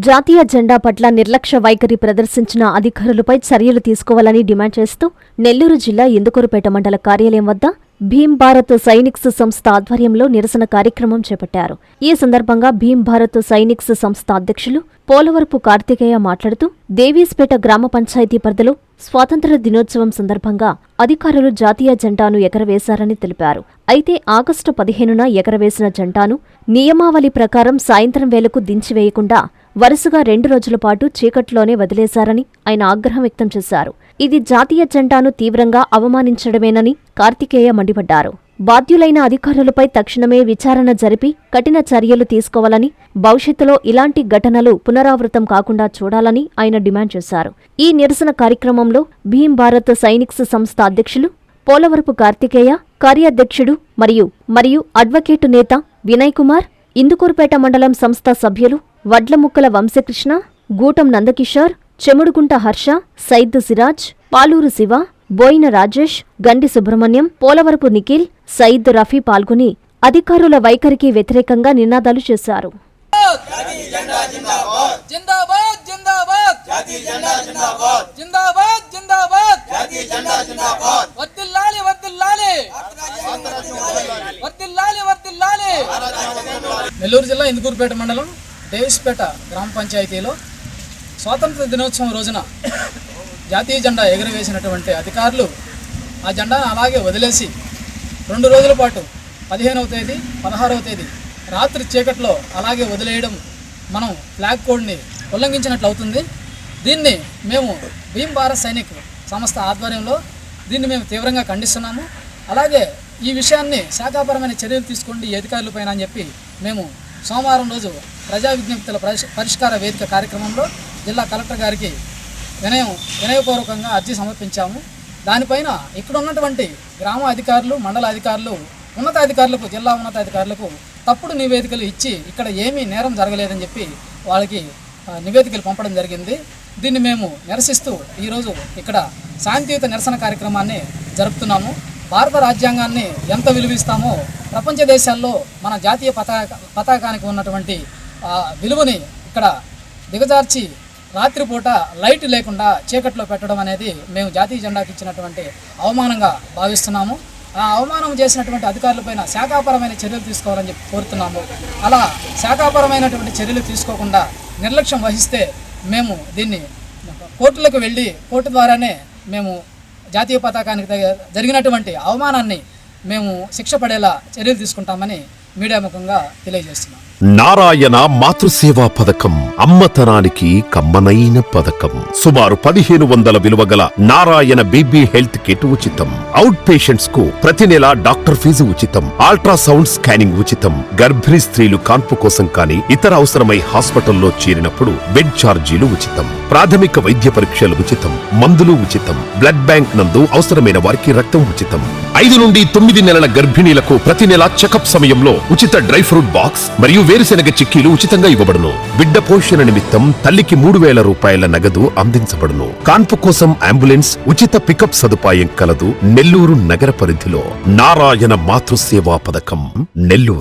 జాతీయ జెండా పట్ల నిర్లక్ష్య వైఖరి ప్రదర్శించిన అధికారులపై చర్యలు తీసుకోవాలని డిమాండ్ చేస్తూ నెల్లూరు జిల్లా ఇందుకూరుపేట మండల కార్యాలయం వద్ద భీమ్ భారత్ సైనిక్స్ సంస్థ ఆధ్వర్యంలో నిరసన కార్యక్రమం చేపట్టారు. ఈ సందర్భంగా భీమ్ భారత్ సైనిక్స్ సంస్థ అధ్యక్షులు పోలవరపు కార్తికేయ మాట్లాడుతూ దేవీస్పేట గ్రామ పంచాయతీ పరిధిలో స్వాతంత్ర్య దినోత్సవం సందర్భంగా అధికారులు జాతీయ జెండాను ఎగరవేశారని తెలిపారు. అయితే ఆగస్టు 15న ఎగరవేసిన జెండాను నియమావళి ప్రకారం సాయంత్రం వేళకు దించివేయకుండా వరుసగా 2 రోజుల పాటు చీకట్లోనే వదిలేశారని ఆయన ఆగ్రహం వ్యక్తం చేశారు. ఇది జాతీయ జెండాను తీవ్రంగా అవమానించడమేనని కార్తికేయ మండిపడ్డారు. బాధ్యులైన అధికారులపై తక్షణమే విచారణ జరిపి కఠిన చర్యలు తీసుకోవాలని, భవిష్యత్తులో ఇలాంటి ఘటనలు పునరావృతం కాకుండా చూడాలని ఆయన డిమాండ్ చేశారు. ఈ నిరసన కార్యక్రమంలో భీమ్ భారత్ సైనిక్స్ సంస్థ అధ్యక్షులు పోలవరపు కార్తికేయ, కార్యాధ్యక్షుడు మరియు అడ్వకేటు నేత వినయ్ కుమార్, ఇందుకూరుపేట మండలం సంస్థ సభ్యులు వడ్లముక్కల వంశకృష్ణ, గూటం నందకిషోర్, చెముడుగుంట హర్ష, సైద్ సిరాజ్, పాలూరు శివ, బోయిన రాజేష్, గండి సుబ్రహ్మణ్యం, పోలవరపు నిఖిల్, సయీద్ రఫీ పాల్గొని అధికారుల వైఖరికి వ్యతిరేకంగా నినాదాలు చేశారు. నెల్లూరు జిల్లా ఇందుకూరుపేట మండలం దేవీస్పేట గ్రామ పంచాయతీలో స్వాతంత్ర దినోత్సవం రోజున జాతీయ జెండా ఎగురవేసినటువంటి అధికారులు ఆ జెండాను అలాగే వదిలేసి 2 రోజుల పాటు 15వ తేదీ 16వ తేదీ రాత్రి చీకట్లో అలాగే వదిలేయడం మనం ఫ్లాగ్ కోడ్ని ఉల్లంఘించినట్లు అవుతుంది. దీన్ని మేము భీమ్ భారత్ సైనిక్ సంస్థ ఆధ్వర్యంలో దీన్ని మేము తీవ్రంగా ఖండిస్తున్నాము. అలాగే ఈ విషయాన్ని శాఖాపరమైన చర్యలు తీసుకోండి ఈ అధికారులపైన అని చెప్పి మేము సోమవారం రోజు ప్రజా విజ్ఞప్తుల పరిష్కార వేదిక కార్యక్రమంలో జిల్లా కలెక్టర్ గారికి వినయపూర్వకంగా అర్జీ సమర్పించాము. దానిపైన ఇక్కడ ఉన్నటువంటి గ్రామ అధికారులు, మండల అధికారులు, ఉన్నతాధికారులకు, జిల్లా ఉన్నతాధికారులకు తప్పుడు నివేదికలు ఇచ్చి ఇక్కడ ఏమీ నేరం జరగలేదని చెప్పి వాళ్ళకి నివేదికలు పంపడం జరిగింది. దీన్ని మేము నిరసిస్తూ ఈరోజు ఇక్కడ శాంతియుత నిరసన కార్యక్రమాన్ని జరుపుతున్నాము. భారత రాజ్యాంగాన్ని ఎంత విలువిస్తామో ప్రపంచ దేశాల్లో మన జాతీయ పతాకానికి ఉన్నటువంటి విలువని ఇక్కడ దిగజార్చి రాత్రిపూట లైట్ లేకుండా చీకట్లో పెట్టడం అనేది మేము జాతీయ జెండాకి ఇచ్చినటువంటి అవమానంగా భావిస్తున్నాము. ఆ అవమానం చేసినటువంటి అధికారులపైన శాఖాపరమైన చర్యలు తీసుకోవాలని చెప్పి కోరుతున్నాము. అలా శాఖాపరమైనటువంటి చర్యలు తీసుకోకుండా నిర్లక్ష్యం వహిస్తే మేము దీన్ని కోర్టులకు వెళ్ళి కోర్టు ద్వారానే మేము జాతీయ పతాకానికి జరిగినటువంటి అవమానాన్ని మేము శిక్ష పడేలా చర్యలు తీసుకుంటామని మీడియా ముఖంగా తెలియజేస్తున్నాం. నారాయణ మాతృసేవా పథకం అమ్మతనానికి కమ్మనైన పథకం. సుమారు 1500 విలువగల నారాయణ బేబీ హెల్త్ కిట్ ఉచితం. అవుట్ పేషెంట్స్ కు ప్రతి నెల డాక్టర్ ఫీజు ఉచితం. అల్ట్రాసౌండ్ స్కానింగ్ ఉచితం. గర్భిణీ స్త్రీలు కాన్పు కోసం కానీ ఇతర అవసరమై హాస్పిటల్లో చేరినప్పుడు బెడ్ ఛార్జీలు ఉచితం. ప్రాథమిక వైద్య పరీక్షలు ఉచితం. మందులు ఉచితం. బ్లడ్ బ్యాంక్ నందు అవసరమైన వారికి రక్తం ఉచితం. 5 నుండి 9 నెలల గర్భిణీలకు ప్రతి నెల చెకప్ సమయంలో ఉచిత డ్రై ఫ్రూట్ బాక్స్ మరియు వేరుశెనగ చిక్కీలు ఉచితంగా ఇవ్వబడును. బిడ్డ పోషణ నిమిత్తం తల్లికి 3000 రూపాయల నగదు అందించబడును. కాన్పు కోసం అంబులెన్స్ ఉచిత పికప్ సదుపాయం కలదు. నెల్లూరు నగర పరిధిలో నారాయణ మాతృసేవా పథకం, నెల్లూరు.